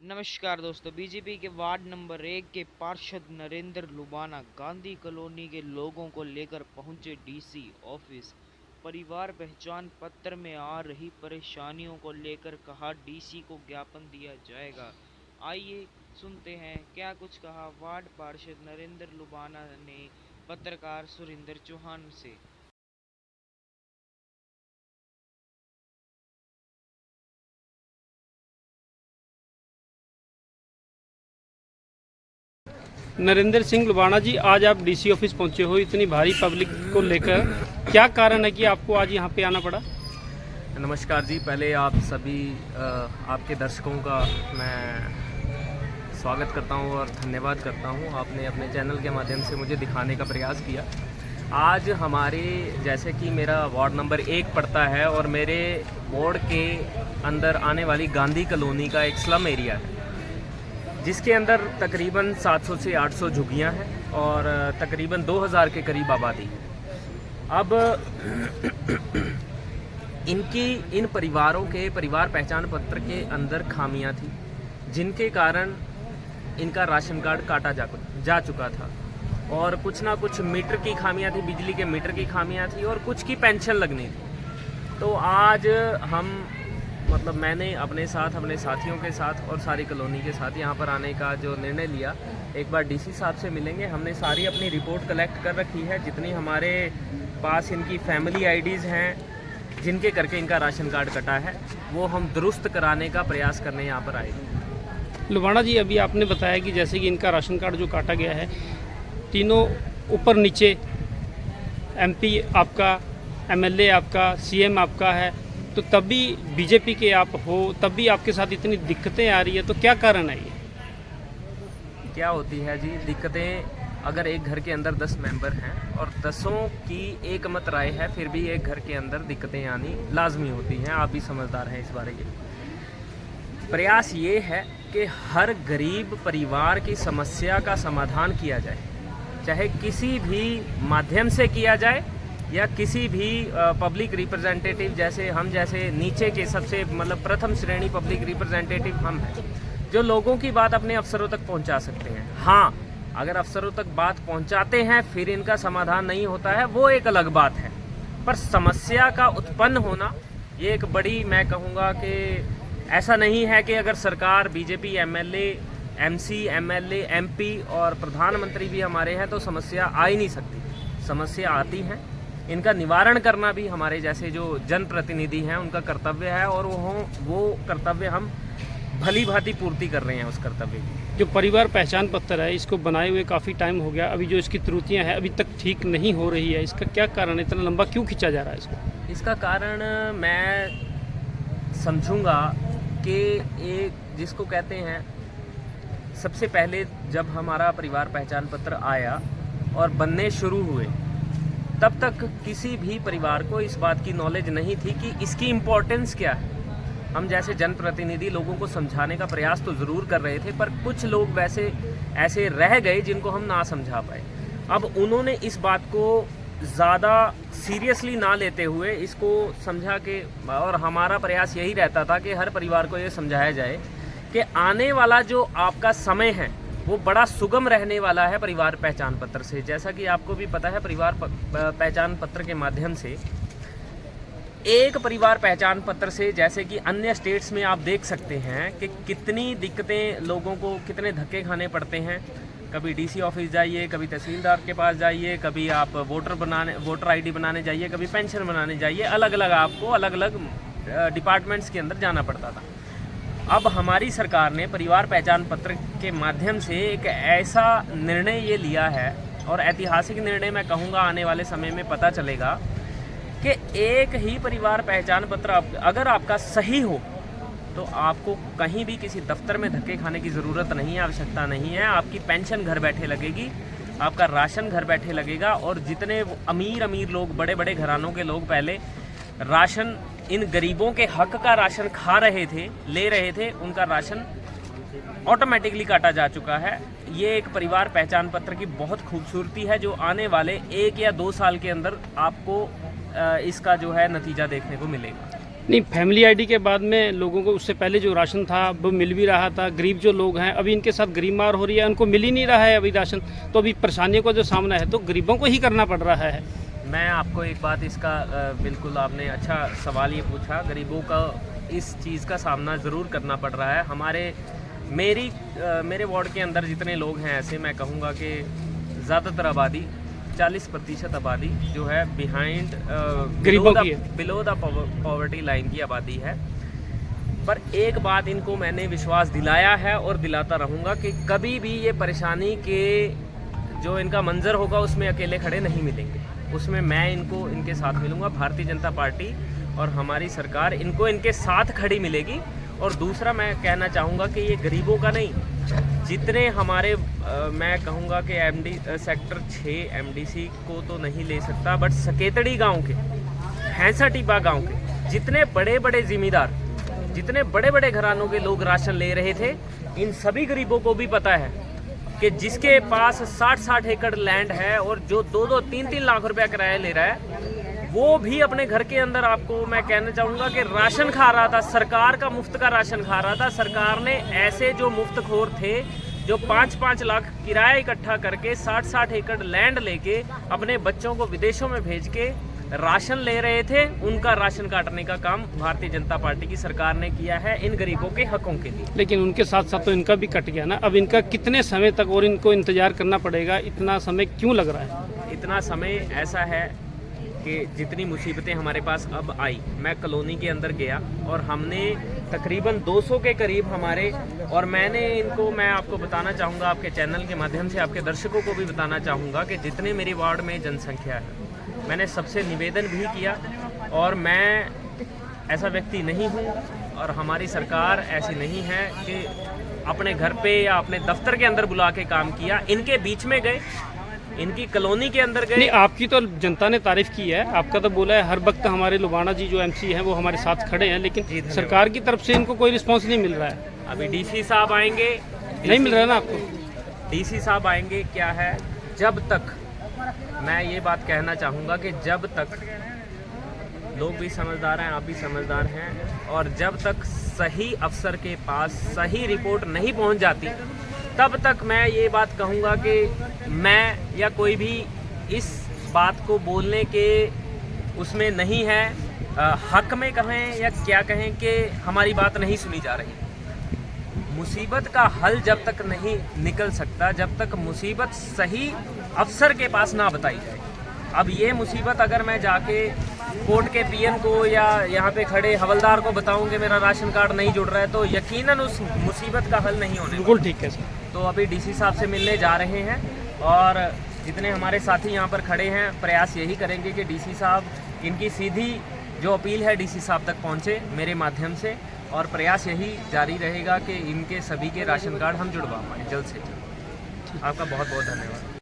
नमस्कार दोस्तों। बीजेपी के वार्ड नंबर 1 के पार्षद नरेंद्र लुबाना गांधी कॉलोनी के लोगों को लेकर पहुंचे डीसी ऑफिस। परिवार पहचान पत्र में आ रही परेशानियों को लेकर कहा डीसी को ज्ञापन दिया जाएगा। आइए सुनते हैं क्या कुछ कहा वार्ड पार्षद नरेंद्र लुबाना ने पत्रकार सुरेंद्र चौहान से। नरेंद्र सिंह लुबाना जी, आज आप डीसी ऑफिस पहुंचे हो इतनी भारी पब्लिक को लेकर, क्या कारण है कि आपको आज यहाँ पे आना पड़ा? नमस्कार जी। पहले आप सभी आपके दर्शकों का मैं स्वागत करता हूँ और धन्यवाद करता हूँ। आपने अपने चैनल के माध्यम से मुझे दिखाने का प्रयास किया। आज हमारे जैसे कि मेरा वार्ड नंबर 1 पड़ता है और मेरे वार्ड के अंदर आने वाली गांधी कॉलोनी का एक स्लम एरिया है, जिसके अंदर तकरीबन 700 से 800 झुग्गियाँ हैं और तकरीबन 2000 के करीब आबादी है। अब इन परिवारों के परिवार पहचान पत्र के अंदर खामियां थी, जिनके कारण इनका राशन कार्ड काटा जा चुका था और कुछ ना कुछ मीटर की खामियां थी, बिजली के मीटर की खामियां थी और कुछ की पेंशन लगनी थी। तो आज मैंने अपने साथ, अपने साथियों के साथ और सारी कॉलोनी के साथ यहाँ पर आने का जो निर्णय लिया, एक बार डीसी साहब से मिलेंगे। हमने सारी अपनी रिपोर्ट कलेक्ट कर रखी है, जितनी हमारे पास इनकी फैमिली आईडीज़ हैं जिनके करके इनका राशन कार्ड कटा है, वो हम दुरुस्त कराने का प्रयास करने यहाँ पर आए। लुबाना जी, अभी आपने बताया कि जैसे कि इनका राशन कार्ड जो काटा गया है, तीनों ऊपर नीचे, एमपी आपका, एमएलए आपका, सीएम आपका है, तो तब भी बीजेपी के आप हो, तब भी आपके साथ इतनी दिक्कतें आ रही है, तो क्या कारण है ये? क्या होती है जी दिक्कतें? अगर एक घर के अंदर 10 मेंबर हैं और 10ओं की एक मत राय है, फिर भी एक घर के अंदर दिक्कतें आनी लाजमी होती हैं। आप भी समझदार हैं इस बारे में। प्रयास ये है कि हर गरीब परिवार की समस्या का समाधान किया जाए, चाहे किसी भी माध्यम से किया जाए या किसी भी पब्लिक रिप्रेजेंटेटिव, जैसे हम जैसे नीचे के सबसे प्रथम श्रेणी पब्लिक रिप्रेजेंटेटिव हम हैं, जो लोगों की बात अपने अफसरों तक पहुंचा सकते हैं। हाँ, अगर अफसरों तक बात पहुंचाते हैं फिर इनका समाधान नहीं होता है, वो एक अलग बात है। पर समस्या का उत्पन्न होना ये एक बड़ी, मैं कहूँगा कि ऐसा नहीं है कि अगर सरकार, BJP, MLA, MC, MLA, MP और प्रधानमंत्री भी हमारे हैं तो समस्या आ ही नहीं सकती। समस्या आती हैं, इनका निवारण करना भी हमारे जैसे जो जनप्रतिनिधि हैं उनका कर्तव्य है और वो कर्तव्य हम भली भांति पूर्ति कर रहे हैं उस कर्तव्य की। जो परिवार पहचान पत्र है, इसको बनाए हुए काफ़ी टाइम हो गया, अभी जो इसकी त्रुटियां हैं अभी तक ठीक नहीं हो रही है, इसका क्या कारण है? इतना लंबा क्यों खींचा जा रहा है इसको? इसका कारण मैं समझूंगा कि एक जिसको कहते हैं, सबसे पहले जब हमारा परिवार पहचान पत्र आया और बनने शुरू हुए, तब तक किसी भी परिवार को इस बात की नॉलेज नहीं थी कि इसकी इम्पोर्टेंस क्या है। हम जैसे जनप्रतिनिधि लोगों को समझाने का प्रयास तो ज़रूर कर रहे थे, पर कुछ लोग वैसे ऐसे रह गए जिनको हम ना समझा पाए। अब उन्होंने इस बात को ज़्यादा सीरियसली ना लेते हुए इसको समझा के, और हमारा प्रयास यही रहता था कि हर परिवार को ये समझाया जाए कि आने वाला जो आपका समय है वो बड़ा सुगम रहने वाला है परिवार पहचान पत्र से। जैसा कि आपको भी पता है, परिवार पहचान पत्र के माध्यम से, एक परिवार पहचान पत्र से, जैसे कि अन्य स्टेट्स में आप देख सकते हैं कि कितनी दिक्कतें लोगों को, कितने धक्के खाने पड़ते हैं। कभी डीसी ऑफिस जाइए, कभी तहसीलदार के पास जाइए, कभी आप वोटर आईडी बनाने जाइए, कभी पेंशन बनाने जाइए, अलग अलग आपको अलग अलग डिपार्टमेंट्स के अंदर जाना पड़ता था। अब हमारी सरकार ने परिवार पहचान पत्र के माध्यम से एक ऐसा निर्णय ये लिया है, और ऐतिहासिक निर्णय मैं कहूँगा, आने वाले समय में पता चलेगा कि एक ही परिवार पहचान पत्र अगर आपका सही हो तो आपको कहीं भी किसी दफ्तर में धक्के खाने की ज़रूरत नहीं है, आवश्यकता नहीं है। आपकी पेंशन घर बैठे लगेगी, आपका राशन घर बैठे लगेगा, और जितने अमीर लोग, बड़े बड़े घरानों के लोग पहले राशन, इन गरीबों के हक का राशन खा रहे थे, ले रहे थे, उनका राशन ऑटोमेटिकली काटा जा चुका है। ये एक परिवार पहचान पत्र की बहुत खूबसूरती है, जो आने वाले 1 या 2 साल के अंदर आपको इसका जो है नतीजा देखने को मिलेगा। नहीं, फैमिली आईडी के बाद में लोगों को उससे पहले जो राशन था वो मिल भी रहा था। गरीब जो लोग हैं अभी इनके साथ गरीबमार हो रही है, उनको मिल ही नहीं रहा है अभी राशन, तो अभी परेशानियों का जो सामना है तो गरीबों को ही करना पड़ रहा है। मैं आपको एक बात इसका बिल्कुल आपने अच्छा सवाल ये पूछा, गरीबों का इस चीज़ का सामना ज़रूर करना पड़ रहा है। मेरे वार्ड के अंदर जितने लोग हैं ऐसे मैं कहूँगा कि ज़्यादातर आबादी 40% आबादी जो है बिहाइंड गरीबों की है, बिलो द पॉवर्टी लाइन की आबादी है। पर एक बात इनको मैंने विश्वास दिलाया है और दिलाता रहूँगा कि कभी भी ये परेशानी के जो इनका मंजर होगा उसमें अकेले खड़े नहीं मिलेंगे, उसमें मैं इनको इनके साथ मिलूँगा। भारतीय जनता पार्टी और हमारी सरकार इनको इनके साथ खड़ी मिलेगी। और दूसरा मैं कहना चाहूँगा कि ये गरीबों का नहीं, जितने हमारे मैं कहूँगा कि सेक्टर 6 MDC को तो नहीं ले सकता, बट सकेतड़ी गांव के, हैंसा टिब्बा गांव के जितने बड़े बड़े जिम्मेदार, जितने बड़े बड़े घरानों के लोग राशन ले रहे थे, इन सभी गरीबों को भी पता है कि जिसके पास 60-60 एकड़ लैंड है और जो 2-2, 3-3 लाख रुपया किराया ले रहा है, वो भी अपने घर के अंदर, आपको मैं कहना चाहूँगा कि राशन खा रहा था, सरकार का मुफ्त का राशन खा रहा था। सरकार ने ऐसे जो मुफ्तखोर थे जो 5-5 लाख किराया इकट्ठा करके 60-60 एकड़ लैंड लेके अपने बच्चों को विदेशों में भेज के राशन ले रहे थे, उनका राशन काटने का काम भारतीय जनता पार्टी की सरकार ने किया है इन गरीबों के हकों के लिए। लेकिन उनके साथ साथ तो इनका भी कट गया ना। अब इनका कितने समय तक और इनको इंतजार करना पड़ेगा? इतना समय क्यों लग रहा है? इतना समय ऐसा है कि जितनी मुसीबतें हमारे पास अब आई, मैं कॉलोनी के अंदर गया और हमने तकरीबन 200 के करीब हमारे, और मैंने इनको, मैं आपको बताना चाहूँगा, आपके चैनल के माध्यम से आपके दर्शकों को भी बताना चाहूँगा कि जितने मेरे वार्ड में जनसंख्या है, मैंने सबसे निवेदन भी किया। और मैं ऐसा व्यक्ति नहीं हूँ और हमारी सरकार ऐसी नहीं है कि अपने घर पे या अपने दफ्तर के अंदर बुला के काम किया। इनके बीच में गए, इनकी कॉलोनी के अंदर गए। नहीं, आपकी तो जनता ने तारीफ की है, आपका तो बोला है हर वक्त हमारे लुबाना जी जो MC हैं वो हमारे साथ खड़े हैं, लेकिन सरकार की तरफ से इनको कोई रिस्पांस नहीं मिल रहा है। अभी DC साहब आएंगे, नहीं मिल रहा है ना आपको? DC साहब आएंगे, क्या है, जब तक, मैं ये बात कहना चाहूँगा कि जब तक लोग भी समझदार हैं, आप भी समझदार हैं, और जब तक सही अफसर के पास सही रिपोर्ट नहीं पहुँच जाती, तब तक मैं ये बात कहूँगा कि मैं या कोई भी इस बात को बोलने के उसमें नहीं है, हक में कहें या क्या कहें कि हमारी बात नहीं सुनी जा रही। मुसीबत का हल जब तक नहीं निकल सकता, जब तक मुसीबत सही अफसर के पास ना बताई जाए। अब ये मुसीबत अगर मैं जाके कोर्ट के PN को या यहाँ पे खड़े हवलदार को बताऊं कि मेरा राशन कार्ड नहीं जुड़ रहा है, तो यकीनन उस मुसीबत का हल नहीं होने। बिल्कुल ठीक है सर। तो अभी DC साहब से मिलने जा रहे हैं और जितने हमारे साथी यहाँ पर खड़े हैं, प्रयास यही करेंगे कि DC साहब, इनकी सीधी जो अपील है DC साहब तक पहुँचे मेरे माध्यम से, और प्रयास यही जारी रहेगा कि इनके सभी के राशन कार्ड हम जुड़वा पाएँ जल्द से जल्द। आपका बहुत बहुत धन्यवाद।